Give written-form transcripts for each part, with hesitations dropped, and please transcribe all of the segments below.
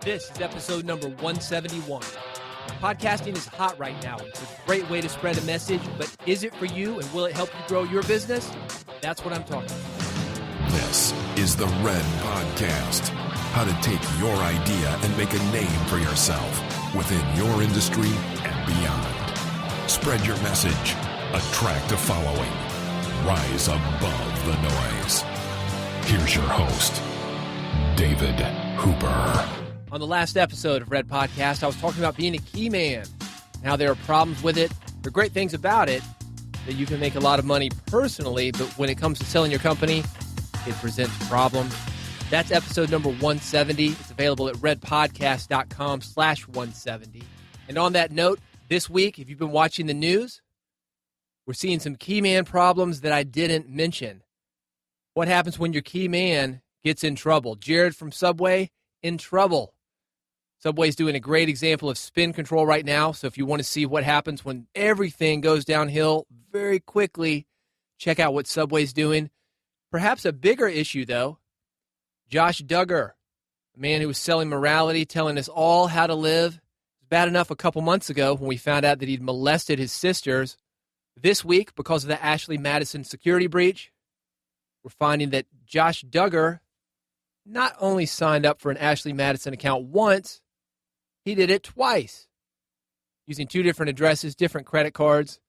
This is episode number 171. Podcasting is hot right now. It's a great way to spread a message, but is it for you and will it help you grow your business? That's what I'm talking about. This is the Red Podcast. How to take your idea and make a name for yourself within your industry and beyond. Spread your message. Attract a following. Rise above the noise. Here's your host, David Hooper. On the last episode of Red Podcast, I was talking about being a key man. Now there are problems with it. There are great things about it, that you can make a lot of money personally, but when it comes to selling your company, it presents problems. That's episode number 170. It's available at redpodcast.com/170. And on that note, this week, if you've been watching the news, we're seeing some key man problems that I didn't mention. What happens when your key man gets in trouble? Jared from Subway, in trouble. Subway's doing a great example of spin control right now, so if you want to see what happens when everything goes downhill very quickly, check out what Subway's doing. Perhaps a bigger issue, though, Josh Duggar, a man who was selling morality, telling us all how to live. It was bad enough a couple months ago when we found out that he'd molested his sisters. This week, because of the Ashley Madison security breach, we're finding that Josh Duggar not only signed up for an Ashley Madison account once, he did it twice, using two different addresses, different credit cards.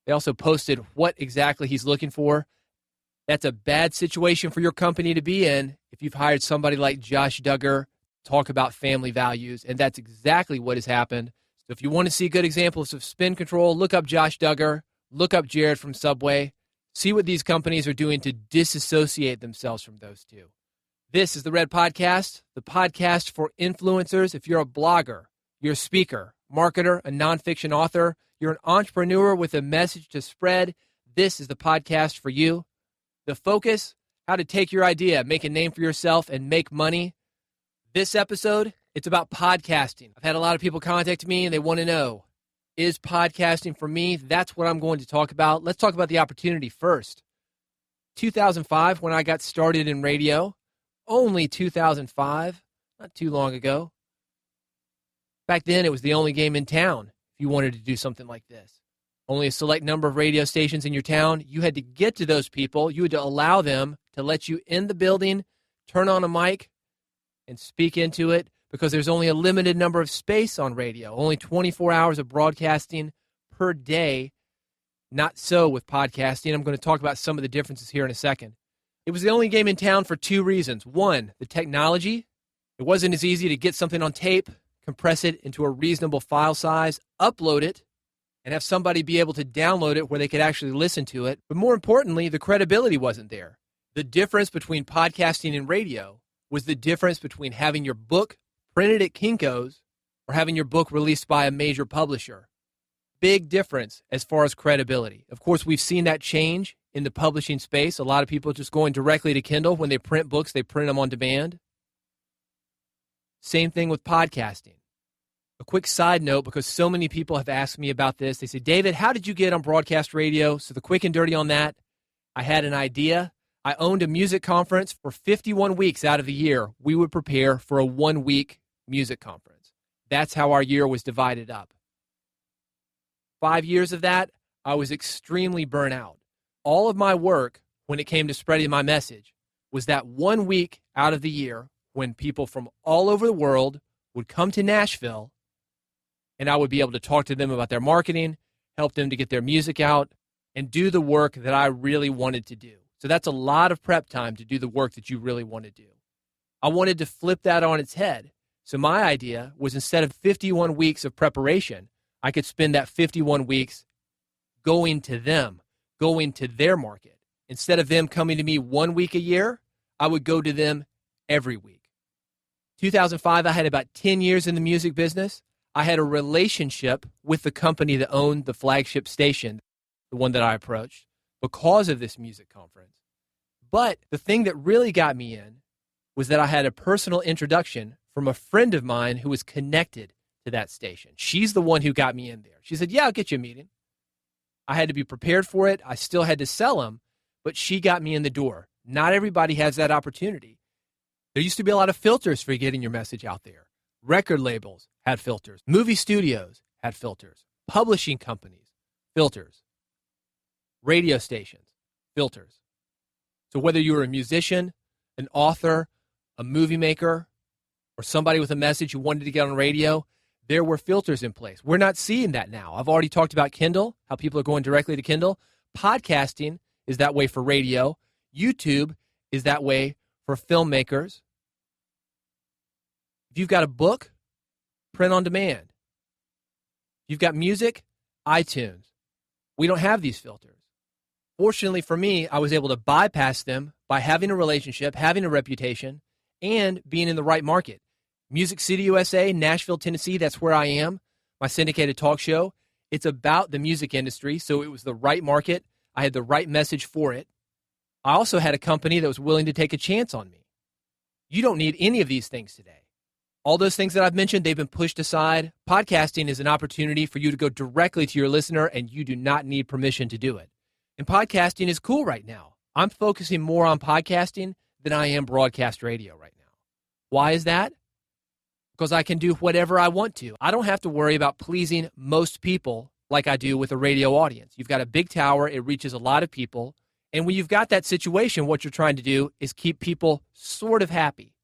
They also posted what exactly he's looking for. That's a bad situation for your company to be in if you've hired somebody like Josh Duggar to talk about family values, and that's exactly what has happened. So if you want to see good examples of spin control, look up Josh Duggar, look up Jared from Subway, see what these companies are doing to disassociate themselves from those two. This is the Red Podcast, the podcast for influencers. If you're a blogger, you're a speaker, marketer, a nonfiction author, you're an entrepreneur with a message to spread, this is the podcast for you. The focus, how to take your idea, make a name for yourself, and make money. This episode, it's about podcasting. I've had a lot of people contact me, and they want to know, is podcasting for me? That's what I'm going to talk about. Let's talk about the opportunity first. 2005, when I got started in radio, only 2005, not too long ago. Back then, it was the only game in town if you wanted to do something like this. Only a select number of radio stations in your town. You had to get to those people. You had to allow them to let you in the building, turn on a mic, and speak into it because there's only a limited number of space on radio, only 24 hours of broadcasting per day. Not so with podcasting. I'm going to talk about some of the differences here in a second. It was the only game in town for two reasons. One, the technology. It wasn't as easy to get something on tape, compress it into a reasonable file size, upload it, and have somebody be able to download it where they could actually listen to it. But more importantly, the credibility wasn't there. The difference between podcasting and radio was the difference between having your book printed at Kinko's or having your book released by a major publisher. Big difference as far as credibility. Of course, we've seen that change in the publishing space. A lot of people just going directly to Kindle. When they print books, they print them on demand. Same thing with podcasting. A quick side note, because so many people have asked me about this. They say, David, how did you get on broadcast radio? So the quick and dirty on that, I had an idea. I owned a music conference for 51 weeks out of the year. We would prepare for a 1-week music conference. That's how our year was divided up. 5 years of that, I was extremely burnt out. All of my work, when it came to spreading my message, was that 1 week out of the year when people from all over the world would come to Nashville, and I would be able to talk to them about their marketing, help them to get their music out, and do the work that I really wanted to do. So that's a lot of prep time to do the work that you really want to do. I wanted to flip that on its head. So my idea was, instead of 51 weeks of preparation, I could spend that 51 weeks going to them, going to their market. Instead of them coming to me 1 week a year, I would go to them every week. 2005, I had about 10 years in the music business. I had a relationship with the company that owned the flagship station, the one that I approached, because of this music conference. But the thing that really got me in was that I had a personal introduction from a friend of mine who was connected to that station. She's the one who got me in there. She said, yeah, I'll get you a meeting. I had to be prepared for it. I still had to sell them, but she got me in the door. Not everybody has that opportunity. There used to be a lot of filters for getting your message out there. Record labels had filters. Movie studios had filters. Publishing companies, filters. Radio stations, filters. So whether you were a musician, an author, a movie maker, or somebody with a message who wanted to get on radio, there were filters in place. We're not seeing that now. I've already talked about Kindle, how people are going directly to Kindle. Podcasting is that way for radio. YouTube is that way for filmmakers. If you've got a book, print on demand. If you've got music, iTunes. We don't have these filters. Fortunately for me, I was able to bypass them by having a relationship, having a reputation, and being in the right market. Music City, USA, Nashville, Tennessee, that's where I am, my syndicated talk show. It's about the music industry, so it was the right market. I had the right message for it. I also had a company that was willing to take a chance on me. You don't need any of these things today. All those things that I've mentioned, they've been pushed aside. Podcasting is an opportunity for you to go directly to your listener, and you do not need permission to do it. And podcasting is cool right now. I'm focusing more on podcasting than I am broadcast radio right now. Why is that? Because I can do whatever I want to. I don't have to worry about pleasing most people like I do with a radio audience. You've got a big tower. It reaches a lot of people. And when you've got that situation, what you're trying to do is keep people sort of happy,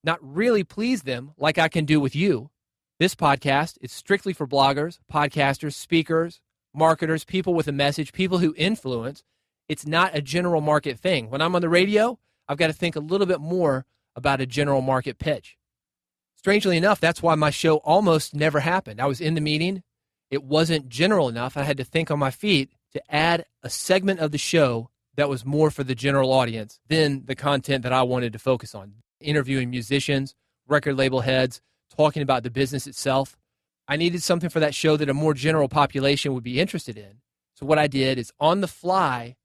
not really please them like I can do with you. This podcast is strictly for bloggers, podcasters, speakers, marketers, people with a message, people who influence. It's not a general market thing. When I'm on the radio, I've got to think a little bit more about a general market pitch. Strangely enough, that's why my show almost never happened. I was in the meeting. It wasn't general enough. I had to think on my feet to add a segment of the show that was more for the general audience than the content that I wanted to focus on. Interviewing musicians, record label heads, talking about the business itself. I needed something for that show that a more general population would be interested in. So what I did is on the fly,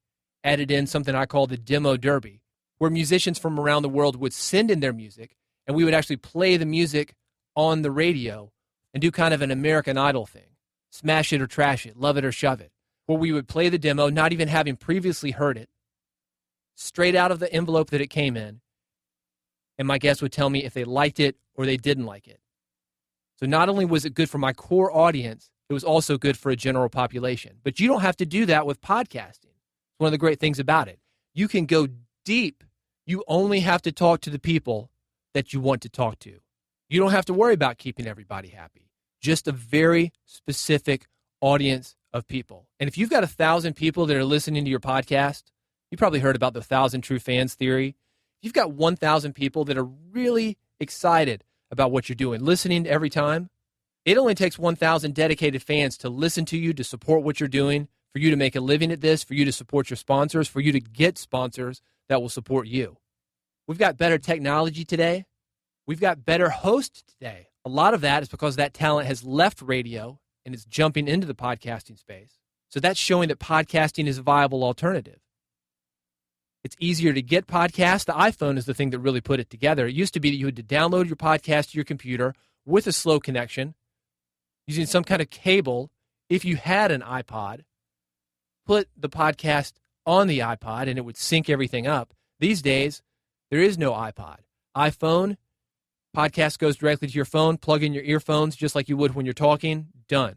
added in something I call the Demo Derby, where musicians from around the world would send in their music, and we would actually play the music on the radio and do kind of an American Idol thing. Smash it or trash it, love it or shove it. Where we would play the demo, not even having previously heard it, straight out of the envelope that it came in, and my guests would tell me if they liked it or they didn't like it. So not only was it good for my core audience, it was also good for a general population. But you don't have to do that with podcasting. It's one of the great things about it. You can go deep. You only have to talk to the people that you want to talk to. You don't have to worry about keeping everybody happy. Just a very specific audience of people. And if you've got 1,000 people that are listening to your podcast, you probably heard about the 1,000 true fans theory. If you've got 1,000 people that are really excited about what you're doing, listening every time, it only takes 1,000 dedicated fans to listen to you, to support what you're doing, for you to make a living at this, for you to support your sponsors, for you to get sponsors that will support you. We've got better technology today. We've got better hosts today. A lot of that is because that talent has left radio and is jumping into the podcasting space. So that's showing that podcasting is a viable alternative. It's easier to get podcasts. The iPhone is the thing that really put it together. It used to be that you had to download your podcast to your computer with a slow connection, using some kind of cable. If you had an iPod, put the podcast on the iPod and it would sync everything up. These days, there is no iPod. iPhone, podcast goes directly to your phone, plug in your earphones just like you would when you're talking, done.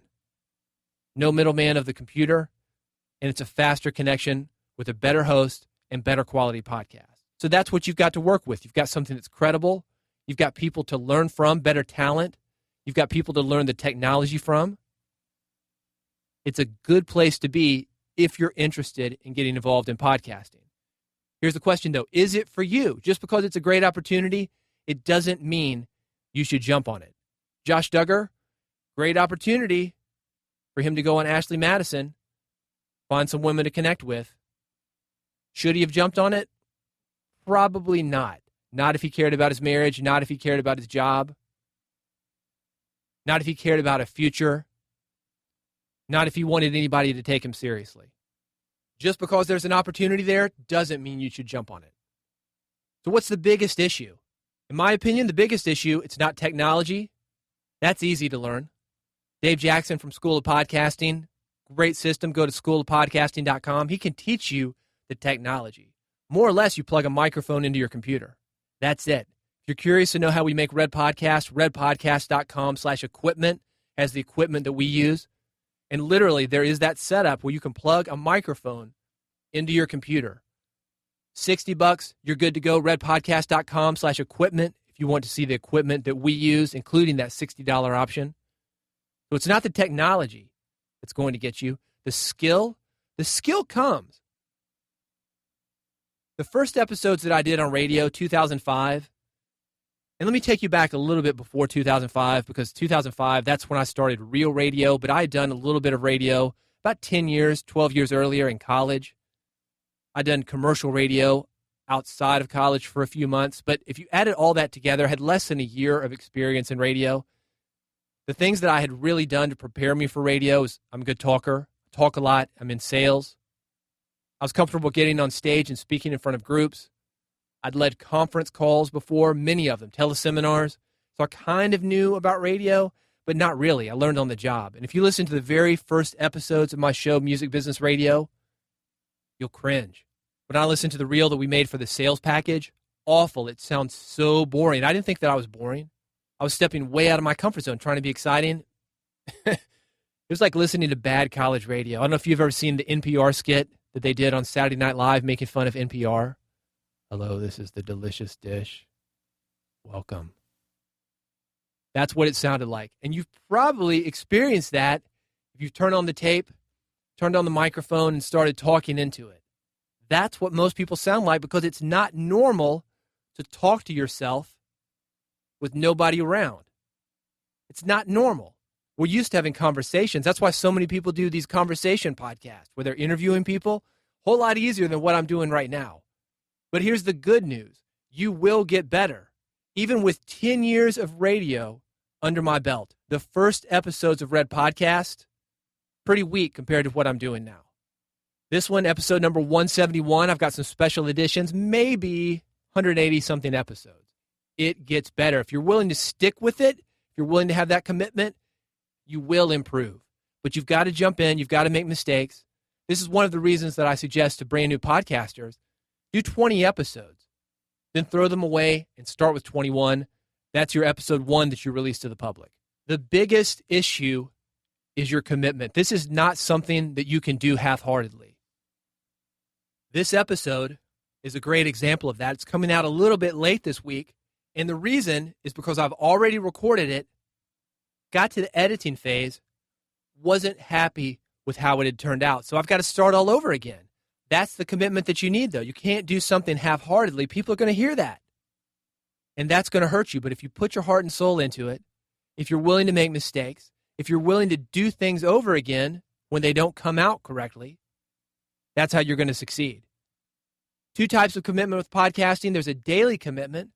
No middleman of the computer, and it's a faster connection with a better host and better quality podcast. So that's what you've got to work with. You've got something that's credible. You've got people to learn from, better talent. You've got people to learn the technology from. It's a good place to be if you're interested in getting involved in podcasting. Here's the question, though. Is it for you? Just because it's a great opportunity, it doesn't mean you should jump on it. Josh Duggar, great opportunity for him to go on Ashley Madison, find some women to connect with. Should he have jumped on it? Probably not. Not if he cared about his marriage, not if he cared about his job, not if he cared about a future, not if he wanted anybody to take him seriously. Just because there's an opportunity there doesn't mean you should jump on it. So what's the biggest issue? In my opinion, the biggest issue, it's not technology. That's easy to learn. Dave Jackson from School of Podcasting, great system. Go to schoolofpodcasting.com. He can teach you the technology. More or less, you plug a microphone into your computer. That's it. If you're curious to know how we make Red Podcast, redpodcast.com/equipment has the equipment that we use. And literally, there is that setup where you can plug a microphone into your computer. $60, you're good to go. redpodcast.com/equipment if you want to see the equipment that we use, including that $60 option. So it's not the technology that's going to get you. The skill comes. The first episodes that I did on radio, 2005, and let me take you back a little bit before 2005, because 2005, that's when I started real radio, but I had done a little bit of radio about 10 years, 12 years earlier in college. I'd done commercial radio outside of college for a few months, but if you added all that together, I had less than a year of experience in radio. The things that I had really done to prepare me for radio is I'm a good talker, talk a lot, I'm in sales. I was comfortable getting on stage and speaking in front of groups. I'd led conference calls before, many of them, teleseminars. So I kind of knew about radio, but not really. I learned on the job. And if you listen to the very first episodes of my show, Music Business Radio, you'll cringe. When I listened to the reel that we made for the sales package, awful. It sounds so boring. I didn't think that I was boring. I was stepping way out of my comfort zone, trying to be exciting. It was like listening to bad college radio. I don't know if you've ever seen the NPR skit that they did on Saturday Night Live making fun of NPR. Hello, this is the delicious dish. Welcome. That's what it sounded like. And you've probably experienced that if you turn on the tape, turned on the microphone, and started talking into it. That's what most people sound like, because it's not normal to talk to yourself with nobody around. It's not normal. We're used to having conversations. That's why so many people do these conversation podcasts where they're interviewing people. A whole lot easier than what I'm doing right now. But here's the good news. You will get better. Even with 10 years of radio under my belt, the first episodes of Red Podcast, pretty weak compared to what I'm doing now. This one, episode number 171, I've got some special editions, maybe 180-something episodes. It gets better. If you're willing to stick with it, if you're willing to have that commitment, you will improve. But you've got to jump in. You've got to make mistakes. This is one of the reasons that I suggest to brand new podcasters, do 20 episodes, then throw them away and start with 21. That's your episode 1 that you release to the public. The biggest issue is your commitment. This is not something that you can do half-heartedly. This episode is a great example of that. It's coming out a little bit late this week, and the reason is because I've already recorded it, got to the editing phase, wasn't happy with how it had turned out, so I've got to start all over again. That's the commitment that you need, though. You can't do something half-heartedly. People are going to hear that, and that's going to hurt you. But if you put your heart and soul into it, if you're willing to make mistakes, if you're willing to do things over again when they don't come out correctly, that's how you're going to succeed. 2 types of commitment with podcasting. There's a daily commitment.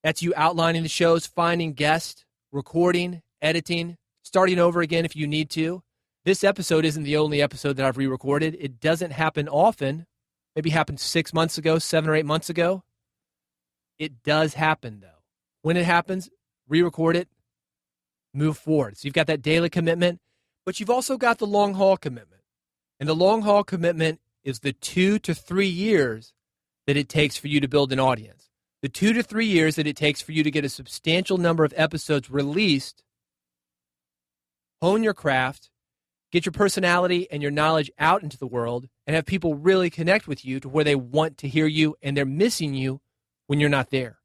That's you outlining the shows, finding guests, recording, editing, starting over again if you need to. This episode isn't the only episode that I've re-recorded. It doesn't happen often. Maybe happened 6 months ago, 7 or 8 months ago. It does happen, though. When it happens, re-record it, move forward. So you've got that daily commitment, but you've also got the long-haul commitment. And the long-haul commitment is the 2 to 3 years that it takes for you to build an audience. The 2 to 3 years that it takes for you to get a substantial number of episodes released, hone your craft, get your personality and your knowledge out into the world, and have people really connect with you to where they want to hear you and they're missing you when you're not there.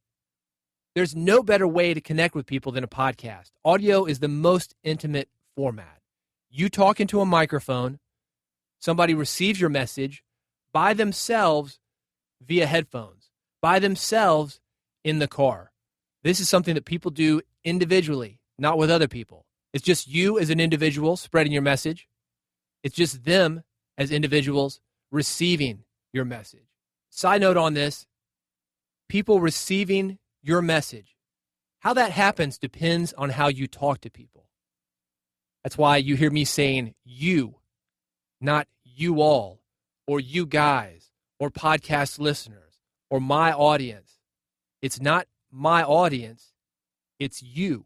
There's no better way to connect with people than a podcast. Audio is the most intimate format. You talk into a microphone, somebody receives your message by themselves via headphones, by themselves in the car. This is something that people do individually, not with other people. It's just you as an individual spreading your message. It's just them as individuals receiving your message. Side note on this, people receiving your message. How that happens depends on how you talk to people. That's why you hear me saying you, not you all, or you guys, or podcast listeners, or my audience. It's not my audience, it's you.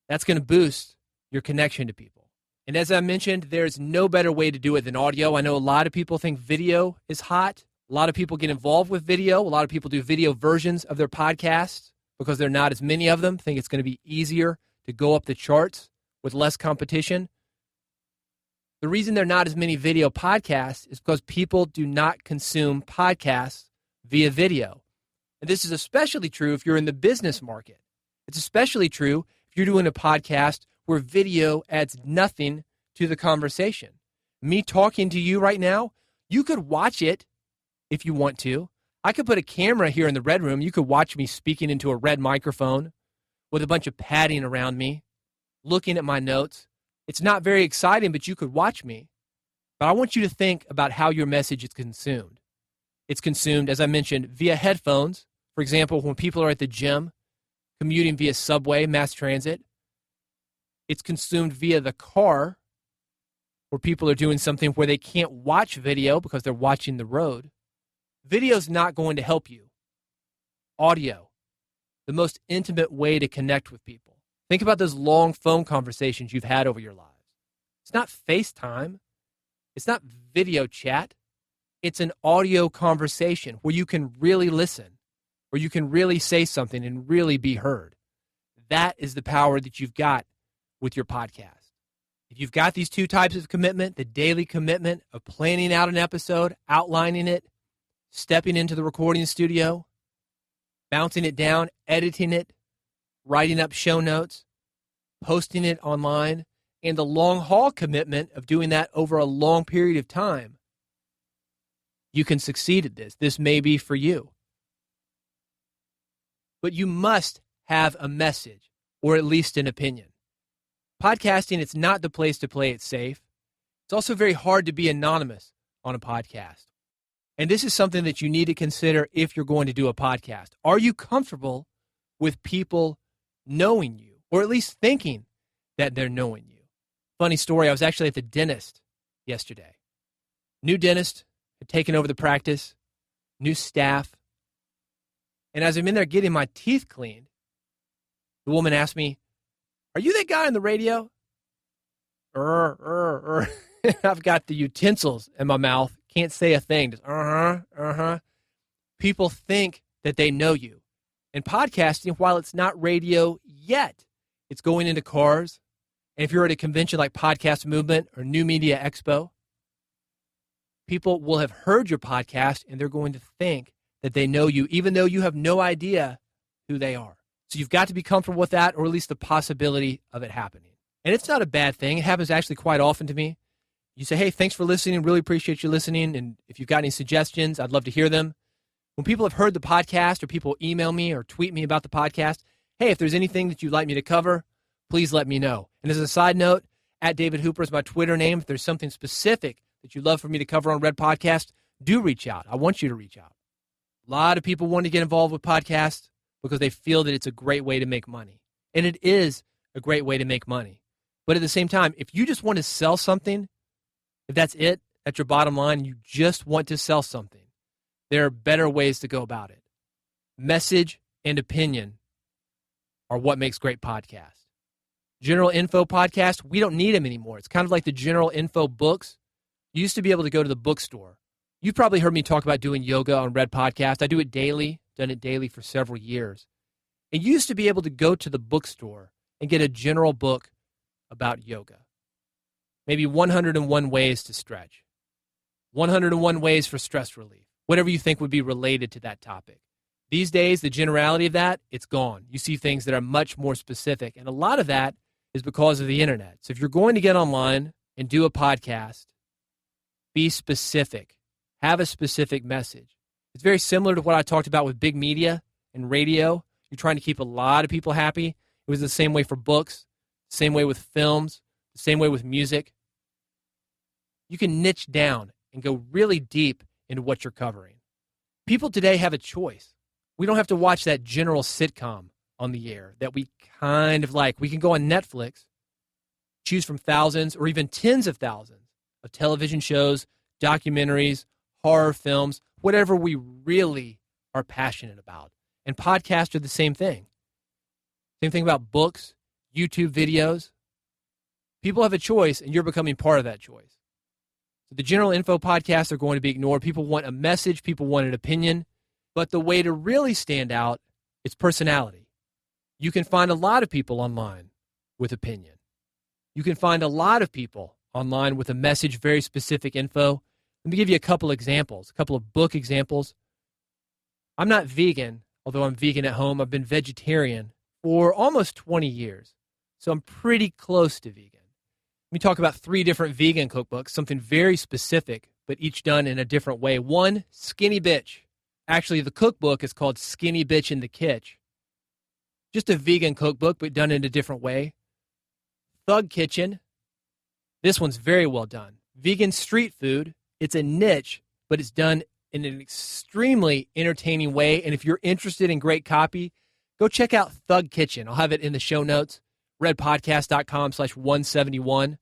That's going to boost your connection to people. And as I mentioned, there's no better way to do it than audio. I know a lot of people think video is hot. A lot of people get involved with video. A lot of people do video versions of their podcasts because there are not as many of them. Think it's going to be easier to go up the charts with less competition. The reason there are not as many video podcasts is because people do not consume podcasts via video. And this is especially true if you're in the business market. It's especially true if you're doing a podcast where video adds nothing to the conversation. Me talking to you right now, you could watch it if you want to. I could put a camera here in the red room. You could watch me speaking into a red microphone with a bunch of padding around me, looking at my notes. It's not very exciting, but you could watch me. But I want you to think about how your message is consumed. It's consumed, as I mentioned, via headphones. For example, when people are at the gym, commuting via subway, mass transit. It's consumed via the car, where people are doing something where they can't watch video because they're watching the road. Video's not going to help you. Audio, the most intimate way to connect with people. Think about those long phone conversations you've had over your lives. It's not FaceTime. It's not video chat. It's an audio conversation where you can really listen, where you can really say something and really be heard. That is the power that you've got with your podcast. If you've got these two types of commitment, the daily commitment of planning out an episode, outlining it, stepping into the recording studio, bouncing it down, editing it, writing up show notes, posting it online, and the long haul commitment of doing that over a long period of time, you can succeed at this. This may be for you. But you must have a message, or at least an opinion. Podcasting, it's not the place to play it safe. It's also very hard to be anonymous on a podcast. And this is something that you need to consider if you're going to do a podcast. Are you comfortable with people knowing you, or at least thinking that they're knowing you? Funny story, I was actually at the dentist yesterday. New dentist, had taken over the practice, new staff. And as I'm in there getting my teeth cleaned, the woman asked me, "Are you that guy on the radio?" I've got the utensils in my mouth. Can't say a thing. Just People think that they know you. And podcasting, while it's not radio yet, it's going into cars. And if you're at a convention like Podcast Movement or New Media Expo, people will have heard your podcast and they're going to think that they know you, even though you have no idea who they are. So you've got to be comfortable with that, or at least the possibility of it happening. And it's not a bad thing. It happens actually quite often to me. You say, "Hey, thanks for listening. Really appreciate you listening. And if you've got any suggestions, I'd love to hear them." When people have heard the podcast, or people email me or tweet me about the podcast, "Hey, if there's anything that you'd like me to cover, please let me know." And as a side note, @DavidHooper is my Twitter name. If there's something specific that you'd love for me to cover on Red Podcast, do reach out. I want you to reach out. A lot of people want to get involved with podcasts because they feel that it's a great way to make money. And it is a great way to make money. But at the same time, if you just want to sell something, if that's it, that's your bottom line, you just want to sell something, there are better ways to go about it. Message and opinion are what makes great podcasts. General info podcasts, we don't need them anymore. It's kind of like the general info books. You used to be able to go to the bookstore. You've probably heard me talk about doing yoga on Red Podcast. I do it daily, done it daily for several years. And you used to be able to go to the bookstore and get a general book about yoga. Maybe 101 ways to stretch, 101 ways for stress relief, whatever you think would be related to that topic. These days, the generality of that, it's gone. You see things that are much more specific, and a lot of that is because of the internet. So if you're going to get online and do a podcast, be specific. Have a specific message. It's very similar to what I talked about with big media and radio. You're trying to keep a lot of people happy. It was the same way for books, same way with films, the same way with music. You can niche down and go really deep into what you're covering. People today have a choice. We don't have to watch that general sitcom on the air that we kind of like. We can go on Netflix, choose from thousands or even tens of thousands of television shows, documentaries, horror films, whatever we really are passionate about. And podcasts are the same thing. Same thing about books, YouTube videos. People have a choice, and you're becoming part of that choice. So the general info podcasts are going to be ignored. People want a message. People want an opinion. But the way to really stand out is personality. You can find a lot of people online with opinion. You can find a lot of people online with a message, very specific info. Let me give you a couple examples, a couple of book examples. I'm not vegan, although I'm vegan at home. I've been vegetarian for almost 20 years, so I'm pretty close to vegan. Let me talk about 3 different vegan cookbooks, something very specific, but each done in a different way. 1, Skinny Bitch. Actually, the cookbook is called Skinny Bitch in the Kitch. Just a vegan cookbook, but done in a different way. Thug Kitchen. This one's very well done. Vegan street food. It's a niche, but it's done in an extremely entertaining way. And if you're interested in great copy, go check out Thug Kitchen. I'll have it in the show notes, redpodcast.com/171.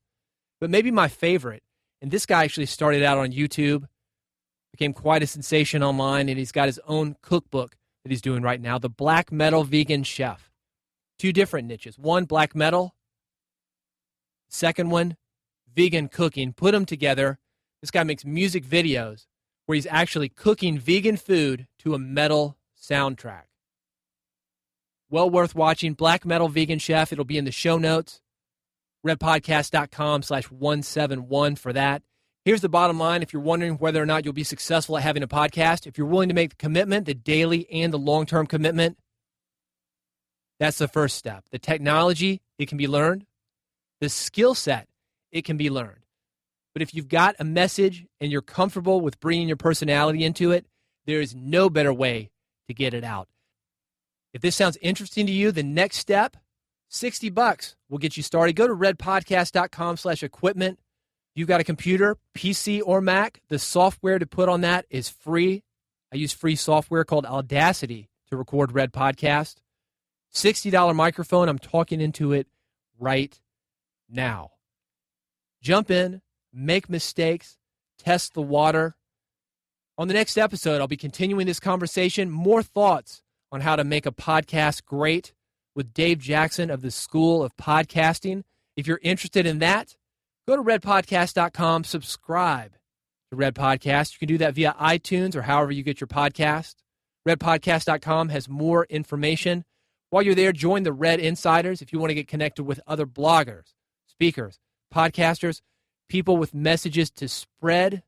But maybe my favorite, and this guy actually started out on YouTube, became quite a sensation online, and he's got his own cookbook that he's doing right now, The Black Metal Vegan Chef. 2 different niches. 1, black metal. Second one, vegan cooking. Put them together. This guy makes music videos where he's actually cooking vegan food to a metal soundtrack. Well worth watching. Black Metal Vegan Chef. It'll be in the show notes. redpodcast.com/171 for that. Here's the bottom line. If you're wondering whether or not you'll be successful at having a podcast, if you're willing to make the commitment, the daily and the long-term commitment, that's the first step. The technology, it can be learned. The skill set, it can be learned. But if you've got a message and you're comfortable with bringing your personality into it, there is no better way to get it out. If this sounds interesting to you, the next step, $60 will get you started. Go to redpodcast.com/equipment. If you've got a computer, PC or Mac, the software to put on that is free. I use free software called Audacity to record Red Podcast. $60 microphone. I'm talking into it right now. Jump in, make mistakes, test the water. On the next episode, I'll be continuing this conversation, more thoughts on how to make a podcast great with Dave Jackson of the School of Podcasting. If you're interested in that, go to redpodcast.com, subscribe to Red Podcast. You can do that via iTunes or however you get your podcast. Redpodcast.com has more information. While you're there, join the Red Insiders if you want to get connected with other bloggers, speakers, podcasters, people with messages to spread. It's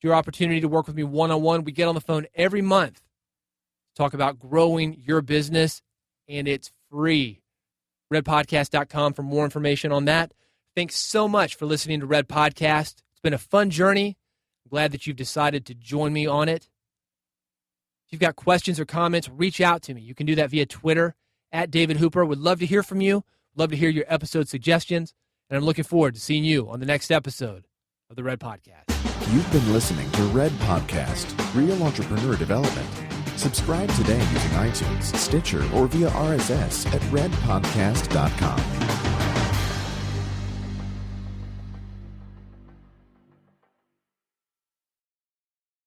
your opportunity to work with me one-on-one. We get on the phone every month to talk about growing your business, and it's free. redpodcast.com for more information on that. Thanks so much for listening to Red Podcast. It's been a fun journey. I'm glad that you've decided to join me on it. If you've got questions or comments, reach out to me. You can do that via Twitter, @DavidHooper. Would love to hear from you. Love to hear your episode suggestions. And I'm looking forward to seeing you on the next episode of the Red Podcast. You've been listening to Red Podcast, Real Entrepreneur Development. Subscribe today using iTunes, Stitcher, or via RSS at redpodcast.com.